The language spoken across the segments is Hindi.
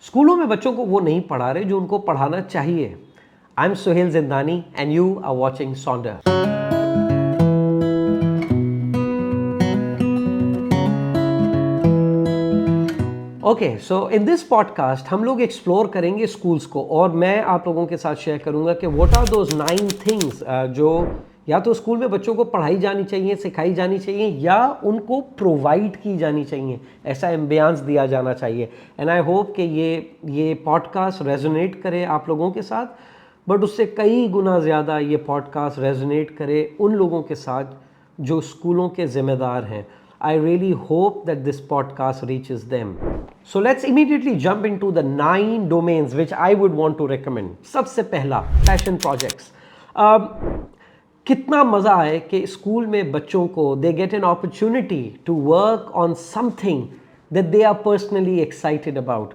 स्कूलों में बच्चों को वो नहीं पढ़ा रहे जो उनको पढ़ाना चाहिए। I am Suhail Jindani and you are watching Sonder. Okay, so in this podcast हम लोग एक्सप्लोर करेंगे स्कूल्स को, और मैं आप लोगों के साथ शेयर करूंगा कि व्हाट आर दोज 9 थिंग्स जो या तो स्कूल में बच्चों को पढ़ाई जानी चाहिए, सिखाई जानी चाहिए, या उनको प्रोवाइड की जानी चाहिए, ऐसा एम्बियंस दिया जाना चाहिए। एंड आई होप कि ये पॉडकास्ट रेजोनेट करे आप लोगों के साथ, बट उससे कई गुना ज़्यादा ये पॉडकास्ट रेजोनेट करे उन लोगों के साथ जो स्कूलों के ज़िम्मेदार हैं। I really hope that this podcast reaches them. So let's immediately jump into the 9 domains which I would want to recommend. सबसे पहला, passion projects. कितना मज़ा आए कि स्कूल में बच्चों को they get an opportunity to work on something that they are personally excited about.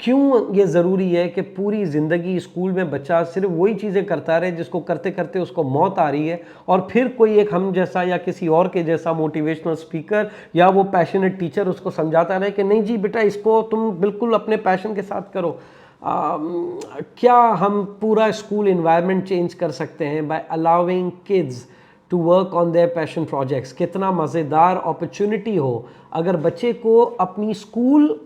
क्यों ये ज़रूरी है कि पूरी ज़िंदगी स्कूल में बच्चा सिर्फ वही चीज़ें करता रहे जिसको करते करते उसको मौत आ रही है, और फिर कोई एक हम जैसा या किसी और के जैसा मोटिवेशनल स्पीकर या वो पैशनेट टीचर उसको समझाता रहे कि नहीं जी बेटा, इसको तुम बिल्कुल अपने पैशन के साथ करो। क्या हम पूरा स्कूल इन्वायरमेंट चेंज कर सकते हैं by allowing kids to work on their passion projects. कितना मज़ेदार अपॉर्चुनिटी हो अगर बच्चे को अपनी स्कूल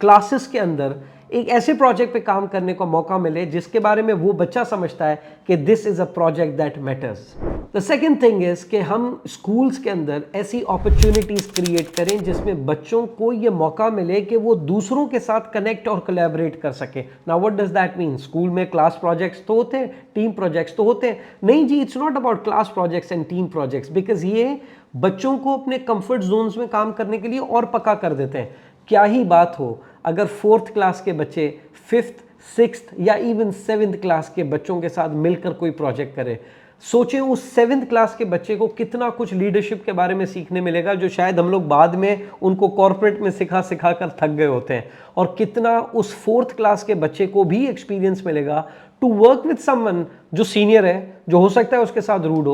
क्लासेस के अंदर एक ऐसे प्रोजेक्ट पे काम करने का मौका मिले जिसके बारे में वो बच्चा समझता है कि this is a project that matters. The second thing is कि हम स्कूल्स के अंदर ऐसी अपॉर्चुनिटीज़ क्रिएट करें जिसमें बच्चों को ये मौका मिले कि वो दूसरों के साथ कनेक्ट और कोलैबोरेट कर सके। Now what does that mean? School में क्लास प्रोजेक्ट्स तो होते हैं, टीम प्रोजेक्ट्स तो होते हैं। नहीं जी, it's not about class projects and team projects, because ये बच्चों को अपने कंफर्ट जोन्स में काम करने के लिए और पक्का कर देते हैं। क्या ही बात हो अगर 4th क्लास के बच्चे 5th, 6th या इवन 7th क्लास के बच्चों के साथ मिलकर कोई प्रोजेक्ट करें। सोचें उस 7th क्लास के बच्चे को कितना कुछ लीडरशिप के बारे में सीखने मिलेगा जो शायद हम लोग बाद में उनको कॉर्पोरेट में सिखा सिखा कर थक गए होते हैं, और कितना उस 4th क्लास के बच्चे को भी एक्सपीरियंस मिलेगा टू वर्क विद समवन जो सीनियर है, जो हो सकता है उसके साथ रूड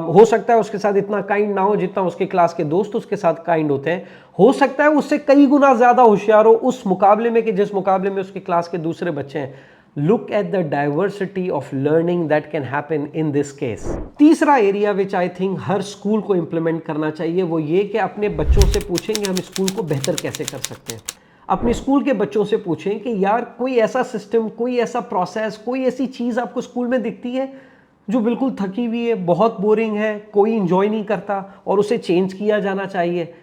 हो सकता है उसके साथ इतना काइंड ना हो जितना उसके क्लास के दोस्त उसके साथ काइंड होते हैं, हो सकता है उससे कई गुना ज़्यादा होशियार हो उस मुकाबले में कि जिस मुकाबले में उसके क्लास के दूसरे बच्चे हैं। Look at the diversity of learning that can happen in this case. तीसरा area which I think her school को इम्प्लीमेंट करना चाहिए वो ये कि अपने बच्चों से पूछेंगे हम स्कूल को बेहतर कैसे कर सकते हैं। अपने स्कूल के बच्चों से पूछें कि यार कोई ऐसा सिस्टम, कोई ऐसा प्रोसेस, कोई ऐसी चीज़ आपको स्कूल में दिखती है जो बिल्कुल थकी हुई है, बहुत बोरिंग है, कोई इंजॉय नहीं करता और उसे चेंज किया जाना चाहिए।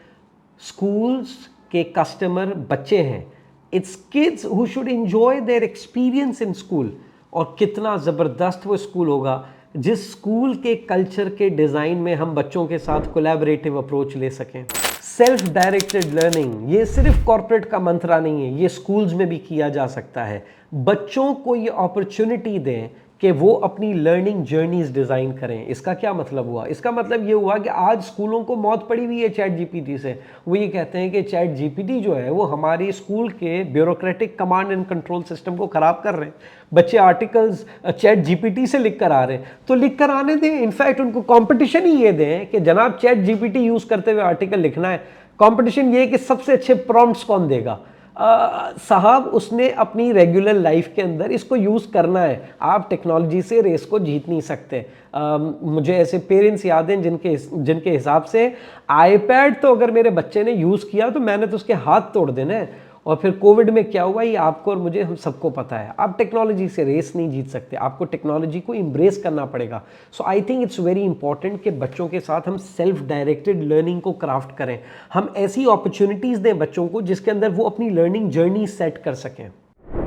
स्कूल्स के कस्टमर बच्चे हैं, it's kids who should enjoy their experience in school. और कितना ज़बरदस्त वो स्कूल होगा जिस स्कूल के कल्चर के डिज़ाइन में हम बच्चों के साथ कोलैबोरेटिव अप्रोच ले सकें। सेल्फ डायरेक्टेड लर्निंग ये सिर्फ कॉर्पोरेट का मंत्रा नहीं है, ये स्कूल्स में भी किया जा सकता है। बच्चों को ये अपॉर्चुनिटी दें कि वो अपनी लर्निंग जर्नीज डिज़ाइन करें। इसका क्या मतलब हुआ? इसका मतलब ये हुआ कि आज स्कूलों को मौत पड़ी हुई है चैट जीपीटी से। वो ये कहते हैं कि चैट जीपीटी जो है वो हमारी स्कूल के bureaucratic command and control system को ख़राब कर रहे हैं। बच्चे आर्टिकल्स चैट जीपीटी से लिख कर आ रहे हैं, तो लिख कर आने दें। इनफैक्ट उनको कॉम्पिटिशन ही ये दें कि जनाब चैट जीपीटी यूज़ करते हुए आर्टिकल लिखना है। कॉम्पिटिशन ये कि सबसे अच्छे प्रॉम्प्ट्स कौन देगा। साहब उसने अपनी रेगुलर लाइफ के अंदर इसको यूज़ करना है। आप टेक्नोलॉजी से रेस को जीत नहीं सकते। मुझे ऐसे पेरेंट्स याद हैं जिनके हिसाब से आईपैड तो अगर मेरे बच्चे ने यूज़ किया तो मैंने तो उसके हाथ तोड़ देना है। और फिर कोविड में क्या हुआ ये आपको और मुझे हम सबको पता है। आप टेक्नोलॉजी से रेस नहीं जीत सकते, आपको टेक्नोलॉजी को एम्ब्रेस करना पड़ेगा। So I think it's very important कि बच्चों के साथ हम सेल्फ डायरेक्टेड लर्निंग को क्राफ्ट करें। हम ऐसी अपॉर्चुनिटीज़ दें बच्चों को जिसके अंदर वो अपनी लर्निंग जर्नी सेट कर सकें।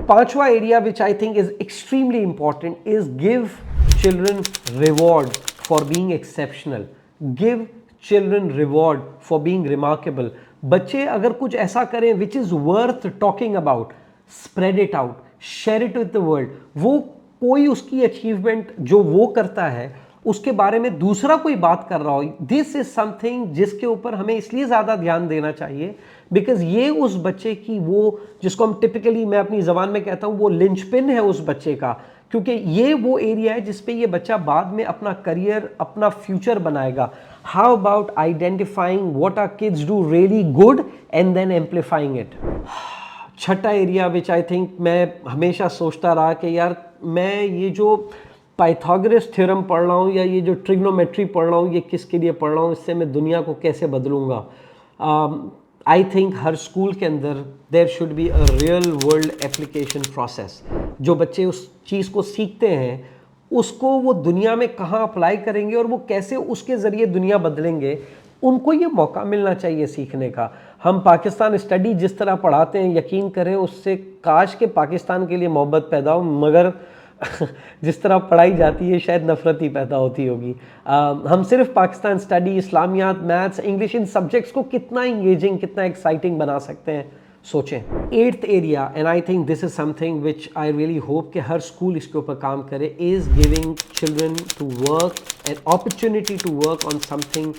पांचवा area which I think is extremely important is give children reward for being exceptional. Give children reward for being remarkable. बच्चे अगर कुछ ऐसा करें which is worth talking about, spread it out, share it with the world. वो कोई उसकी अचीवमेंट जो वो करता है उसके बारे में दूसरा कोई बात कर रहा हो, दिस इज समथिंग जिसके ऊपर हमें इसलिए ज़्यादा ध्यान देना चाहिए बिकॉज ये उस बच्चे की वो जिसको हम टिपिकली मैं अपनी ज़बान में कहता हूँ वो लिंचपिन है उस बच्चे का, क्योंकि ये वो एरिया है जिस पे ये बच्चा बाद में अपना करियर, अपना फ्यूचर बनाएगा। How about identifying what are kids do really good and then amplifying it. छठा एरिया विच आई थिंक मैं हमेशा सोचता रहा कि यार मैं ये जो पाइथागोरस थ्योरम पढ़ रहा हूँ या ये जो ट्रिग्नोमेट्री पढ़ रहा हूँ ये किसके लिए पढ़ रहा हूँ, इससे मैं दुनिया को कैसे बदलूँगा। आई थिंक हर स्कूल के अंदर there should be a real world application process. जो बच्चे उस चीज़ को सीखते हैं उसको वो दुनिया में कहाँ अप्लाई करेंगे और वो कैसे उसके ज़रिए दुनिया बदलेंगे, उनको ये मौका मिलना चाहिए सीखने का। हम पाकिस्तान स्टडी जिस तरह पढ़ाते हैं, यकीन करें उससे काश के पाकिस्तान के लिए मोहब्बत पैदा हो, मगर जिस तरह पढ़ाई जाती है शायद नफ़रत ही पैदा होती होगी। हम सिर्फ पाकिस्तान स्टडी, इस्लामियात, मैथ्स, इंग्लिश, इन सब्जेक्ट्स को कितना इंगेजिंग, कितना एक्साइटिंग बना सकते हैं, सोचें। Eighth area, and I think this is something which I really hope कि हर स्कूल इसके ऊपर काम करे, is giving children to work, an opportunity to work on something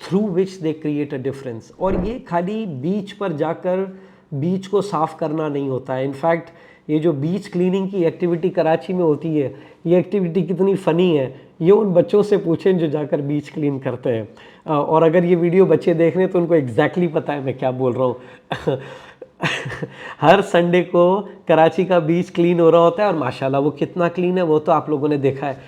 through which they create a difference. और ये खाली बीच पर जाकर बीच को साफ़ करना नहीं होता है। इनफैक्ट ये जो बीच क्लीनिंग की एक्टिविटी कराची में होती है, ये एक्टिविटी कितनी फ़नी है, ये उन बच्चों से पूछें जो जाकर बीच क्लीन करते हैं। और अगर ये वीडियो बच्चे देख रहे हैं तो उनको एग्जैक्टली पता है मैं क्या बोल रहा हूँ। हर संडे को कराची का बीच क्लीन हो रहा होता है और माशाल्लाह वो कितना क्लीन है वो तो आप लोगों ने देखा है।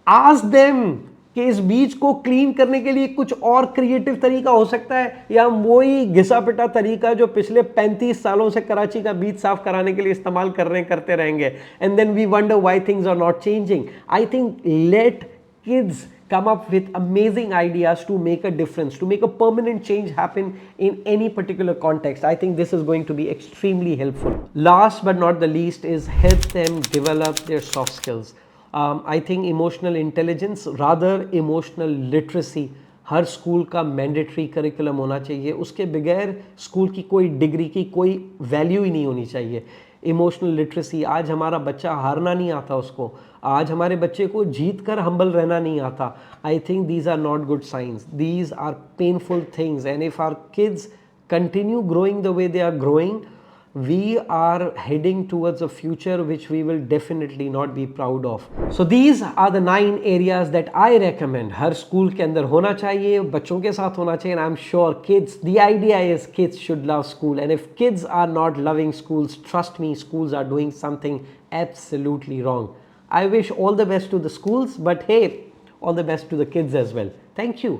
आस्क देम कि इस बीच को क्लीन करने के लिए कुछ और क्रिएटिव तरीका हो सकता है या वही घिसा पिटा तरीका जो पिछले 35 सालों से कराची का बीच साफ कराने के लिए इस्तेमाल कर रहे हैं करते रहेंगे, and then we wonder why things are not changing. I think let kids come up with amazing ideas to make a difference, to make a permanent change happen in any particular context. I think this is going to be extremely helpful. Last but not the least is help them develop their soft skills. I think emotional intelligence, rather emotional literacy, her school का मैंडेटरी करिकुलम होना चाहिए। उसके बगैर स्कूल की कोई डिग्री की कोई वैल्यू ही नहीं होनी चाहिए। इमोशनल लिटरेसी, आज हमारा बच्चा हारना नहीं आता उसको, आज हमारे बच्चे को जीत कर हम्बल रहना नहीं आता। I think these are not good science, these are painful things, and if are kids continue growing the way they are growing, we are heading towards a future which we will definitely not be proud of. So these are the 9 areas that I recommend her school के अंदर होना चाहिए, बच्चों के साथ होना चाहिए, and I'm sure kids, the idea is kids should love school, and if kids are not loving schools, trust me, schools are doing something absolutely wrong. I wish all the best to the schools, but hey, all the best to the kids as well. Thank you.